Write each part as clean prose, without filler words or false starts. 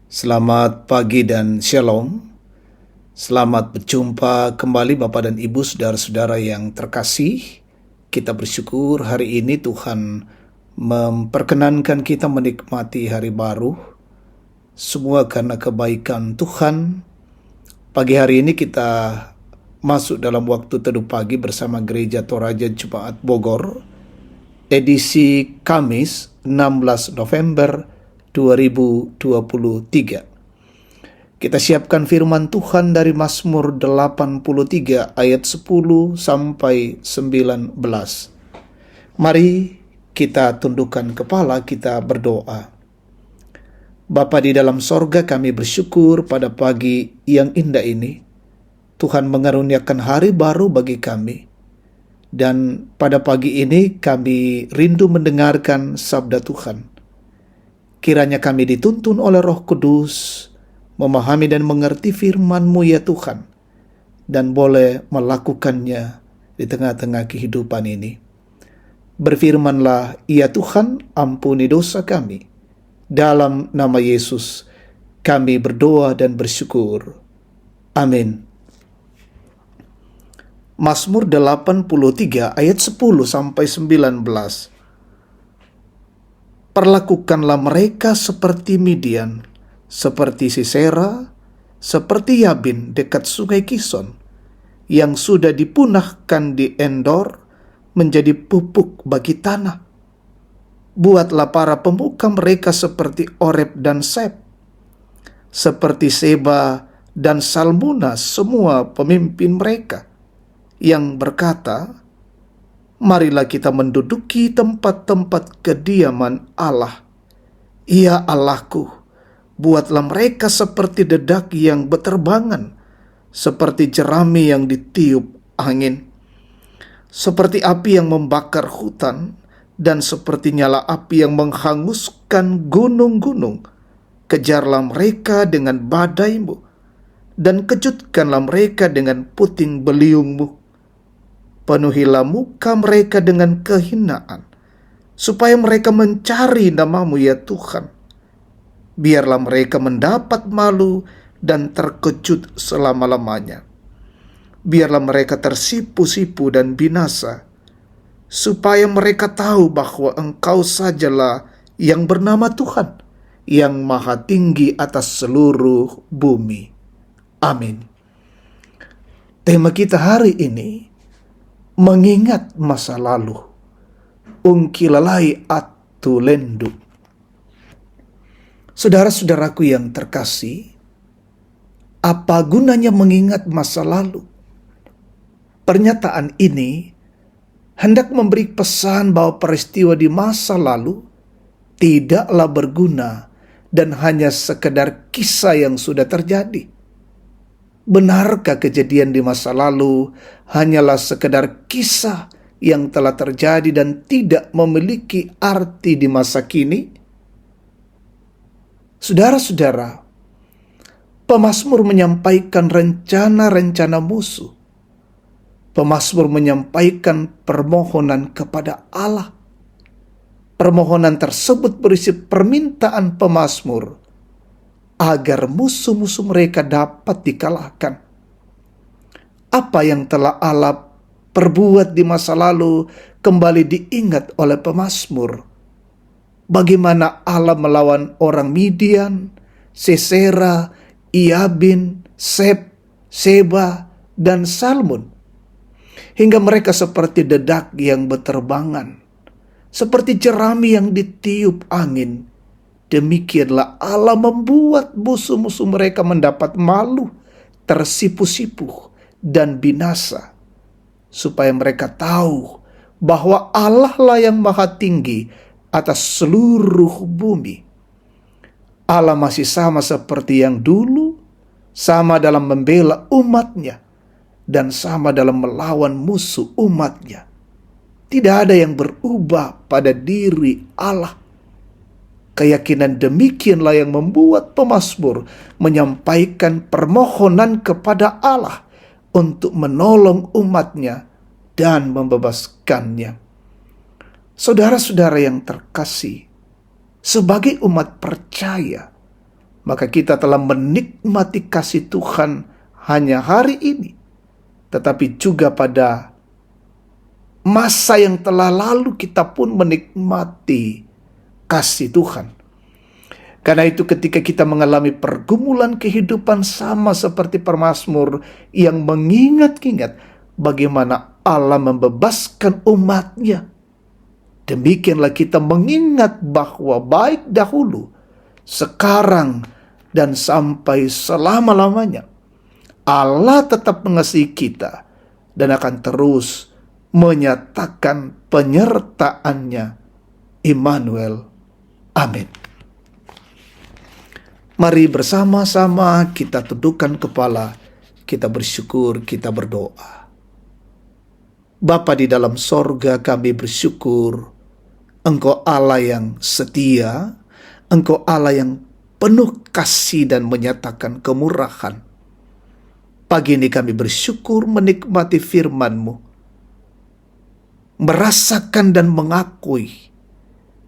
Selamat pagi dan shalom. Selamat berjumpa kembali Bapak dan Ibu, saudara-saudara yang terkasih. Kita bersyukur hari ini Tuhan memperkenankan kita menikmati hari baru. Semua karena kebaikan Tuhan. Pagi hari ini kita masuk dalam waktu teduh pagi bersama Gereja Toraja Jemaat Bogor, edisi Kamis 16 November 2023. Kita siapkan firman Tuhan dari Mazmur 83 ayat 10 sampai 19. Mari kita tundukkan kepala, kita berdoa. Bapa di dalam sorga, kami bersyukur pada pagi yang indah ini. Tuhan mengaruniakan hari baru bagi kami. Dan pada pagi ini kami rindu mendengarkan sabda Tuhan. Kiranya kami dituntun oleh Roh Kudus, memahami dan mengerti firman-Mu ya Tuhan, dan boleh melakukannya di tengah-tengah kehidupan ini. Berfirmanlah, ya Tuhan, ampuni dosa kami. Dalam nama Yesus, kami berdoa dan bersyukur. Amin. Mazmur 83 ayat 10 sampai 19. Perlakukanlah mereka seperti Midian, seperti Sisera, seperti Yabin dekat sungai Kison, yang sudah dipunahkan di Endor menjadi pupuk bagi tanah. Buatlah para pemuka mereka seperti Oreb dan Seb, seperti Seba dan Salmuna, semua pemimpin mereka, yang berkata, marilah kita menduduki tempat-tempat kediaman Allah. Ya Allahku, buatlah mereka seperti dedak yang beterbangan, seperti jerami yang ditiup angin, seperti api yang membakar hutan, dan seperti nyala api yang menghanguskan gunung-gunung. Kejarlah mereka dengan badai-Mu, dan kejutkanlah mereka dengan puting beliung-Mu. Penuhilah muka mereka dengan kehinaan, supaya mereka mencari nama-Mu ya Tuhan. Biarlah mereka mendapat malu dan terkejut selama-lamanya. Biarlah mereka tersipu-sipu dan binasa, supaya mereka tahu bahwa Engkau sajalah yang bernama Tuhan, yang maha tinggi atas seluruh bumi. Amin. Tema kita hari ini, mengingat masa lalu. Ungkilalai atu lendu. Saudara-saudaraku yang terkasih, apa gunanya mengingat masa lalu? Pernyataan ini hendak memberi pesan bahwa peristiwa di masa lalu tidaklah berguna dan hanya sekedar kisah yang sudah terjadi. Benarkah kejadian di masa lalu hanyalah sekedar kisah yang telah terjadi dan tidak memiliki arti di masa kini? Saudara-saudara, pemazmur menyampaikan rencana-rencana musuh. Pemazmur menyampaikan permohonan kepada Allah. Permohonan tersebut berisi permintaan pemazmur agar musuh-musuh mereka dapat dikalahkan. Apa yang telah Allah perbuat di masa lalu kembali diingat oleh pemazmur. Bagaimana Allah melawan orang Midian, Sisera, Yabin, Seb, Seba, dan Salmun. Hingga mereka seperti dedak yang beterbangan, seperti jerami yang ditiup angin. Demikianlah Allah membuat musuh-musuh mereka mendapat malu, tersipu-sipu, dan binasa, supaya mereka tahu bahwa Allah lah yang maha tinggi atas seluruh bumi. Allah masih sama seperti yang dulu, sama dalam membela umatnya, dan sama dalam melawan musuh umatnya. Tidak ada yang berubah pada diri Allah. Keyakinan demikianlah yang membuat pemazmur menyampaikan permohonan kepada Allah untuk menolong umatnya dan membebaskannya. Saudara-saudara yang terkasih, sebagai umat percaya, maka kita telah menikmati kasih Tuhan hanya hari ini, tetapi juga pada masa yang telah lalu kita pun menikmati kasih Tuhan. Karena itu ketika kita mengalami pergumulan kehidupan sama seperti pemazmur yang mengingat-ingat bagaimana Allah membebaskan umatnya, demikianlah kita mengingat bahwa baik dahulu, sekarang, dan sampai selama-lamanya Allah tetap mengasihi kita dan akan terus menyatakan penyertaannya. Immanuel. Amin. Mari bersama-sama kita tundukkan kepala, kita bersyukur, kita berdoa. Bapa di dalam sorga, kami bersyukur Engkau Allah yang setia, Engkau Allah yang penuh kasih dan menyatakan kemurahan. Pagi ini kami bersyukur menikmati firman-Mu, merasakan dan mengakui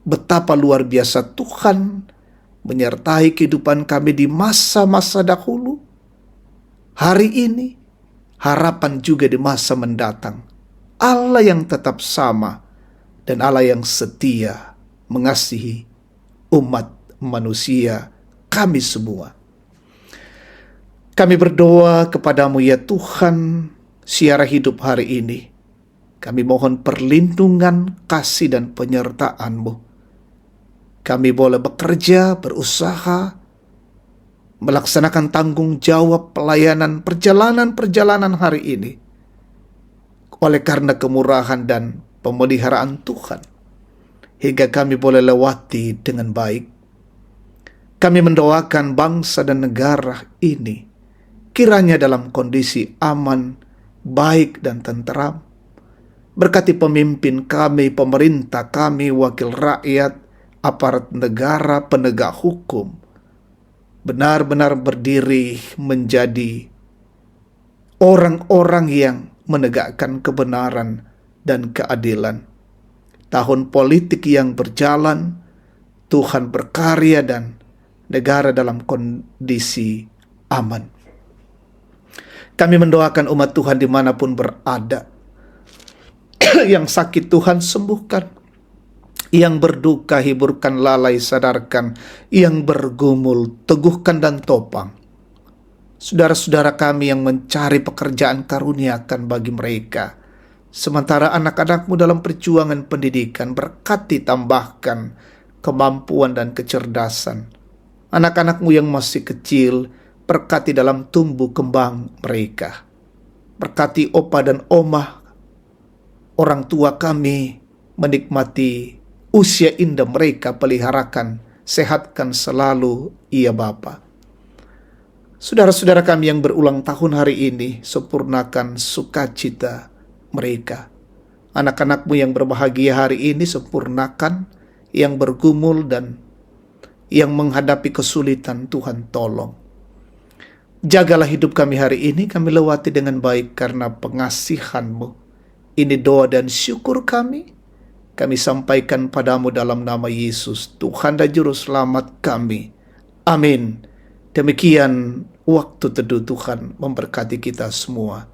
betapa luar biasa Tuhan menyertai kehidupan kami di masa-masa dahulu, hari ini, harapan juga di masa mendatang. Allah yang tetap sama dan Allah yang setia mengasihi umat manusia kami semua. Kami berdoa kepadamu ya Tuhan, siara hidup hari ini. Kami mohon perlindungan, kasih dan penyertaan-Mu. Kami boleh bekerja, berusaha, melaksanakan tanggung jawab pelayanan perjalanan hari ini. Oleh karena kemurahan dan pemeliharaan Tuhan, hingga kami boleh lewati dengan baik. Kami mendoakan bangsa dan negara ini, kiranya dalam kondisi aman, baik dan tenteram. Berkati pemimpin kami, pemerintah kami, wakil rakyat, aparat negara, penegak hukum, benar-benar berdiri menjadi orang-orang yang menegakkan kebenaran dan keadilan. Tahun politik yang berjalan, Tuhan berkarya dan negara dalam kondisi aman. Kami mendoakan umat Tuhan dimanapun berada. Yang sakit Tuhan sembuhkan, yang berduka hiburkan, lalai sadarkan, yang bergumul teguhkan dan topang. Saudara-saudara kami yang mencari pekerjaan, karuniakan bagi mereka. Sementara anak-anakmu dalam perjuangan pendidikan, berkati tambahkan kemampuan dan kecerdasan. Anak-anakmu yang masih kecil, berkati dalam tumbuh kembang mereka. Berkati opa dan omah, orang tua kami, menikmati usia indah mereka, peliharakan, sehatkan selalu, ya Bapa. Saudara-saudara kami yang berulang tahun hari ini, sempurnakan sukacita mereka. Anak-anakmu yang berbahagia hari ini, sempurnakan. Yang bergumul dan yang menghadapi kesulitan, Tuhan tolong. Jagalah hidup kami hari ini, kami lewati dengan baik karena pengasihan-Mu. Ini doa dan syukur kami sampaikan padamu dalam nama Yesus, Tuhan dan Juru Selamat kami. Amin. Demikian waktu teduh Tuhan memberkati kita semua.